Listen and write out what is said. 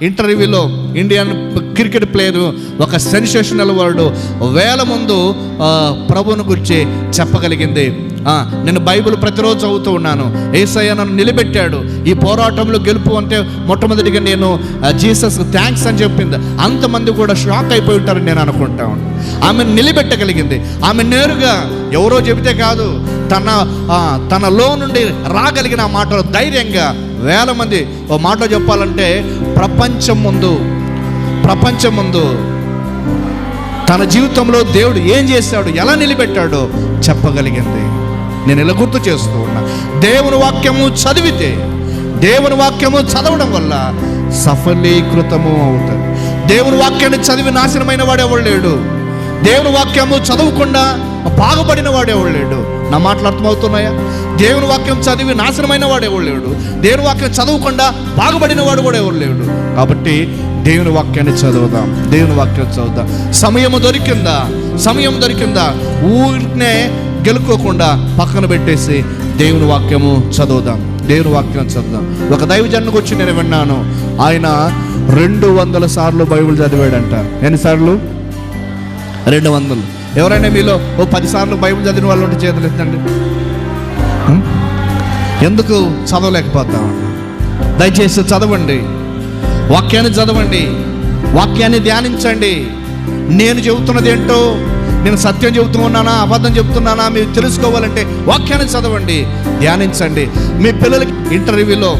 ఇంటర్వ్యూలో Indian cricket player, ఒక sensational word వేల ముందు ప్రభువును గురించి చెప్పగలిగింది. నేను బైబిల్ ప్రతిరోజు చదువుతూ ఉన్నాను. యేసయ్య నన్ను నిలబెట్టాడు, ఈ పోరాటంలో గెలుపు అంటే మొట్టమొదటిగా నేను జీసస్ థ్యాంక్స్ అని చెప్పింది. అంతమంది కూడా షాక్ అయిపోయి ఉంటారని నేను అనుకుంటా ఉన్నాను. ఆమె నిలబెట్టగలిగింది. ఆమె నేరుగా ఎవరో చెబితే కాదు, తనలో నుండి రాగలిగిన మాటలు ధైర్యంగా వేల మంది ఓ మాట చెప్పాలంటే ప్రపంచం ముందు తన జీవితంలో దేవుడు ఏం చేశాడు, ఎలా నిలబెట్టాడో చెప్పగలిగింది. నేను ఇలా గుర్తు చేస్తూ ఉన్నా, దేవుని వాక్యము చదివితే, దేవుని వాక్యము చదవడం వల్ల సఫలీకృతము అవుతుంది. దేవుని వాక్యాన్ని చదివి నాశనమైన వాడు ఎవడు లేడు. దేవుని వాక్యము చదవకుండా బాగుపడిన వాడు ఎవడు లేడు. నా మాటలు అర్థమవుతున్నాయా? దేవుని వాక్యం చదివి నాశనమైన వాడు ఎవడు లేడు. దేవుని వాక్యం చదవకుండా బాగుపడిన వాడు కూడా ఎవరు లేడు. కాబట్టి దేవుని వాక్యాన్ని చదువుదాం, దేవుని వాక్యం చదువుదాం. సమయం దొరికిందా ఊరినే గెలుకోకుండా పక్కన పెట్టేసి దేవుని వాక్యము చదువుదాం. ఒక దైవజనుడికి వచ్చి నేను విన్నాను, ఆయన 200 సార్లు బైబిల్ చదివాడంట. ఎన్నిసార్లు? 200. ఎవరైనా మీలో 10 సార్లు బైబిల్ చదివిన వాళ్ళు ఉంటే చేతులు ఎత్తండి. ఎందుకు చదవలేకపోతాం? దయచేసి చదవండి, వాక్యాన్ని చదవండి, వాక్యాన్ని ధ్యానించండి. నేను చెబుతున్నది ఏంటో, నేను సత్యం చెబుతూ ఉన్నానా, అబద్ధం చెబుతున్నానా మీరు తెలుసుకోవాలంటే వాక్యాన్ని చదవండి, ధ్యానించండి. మీ పిల్లలకి ఇంటర్వ్యూలో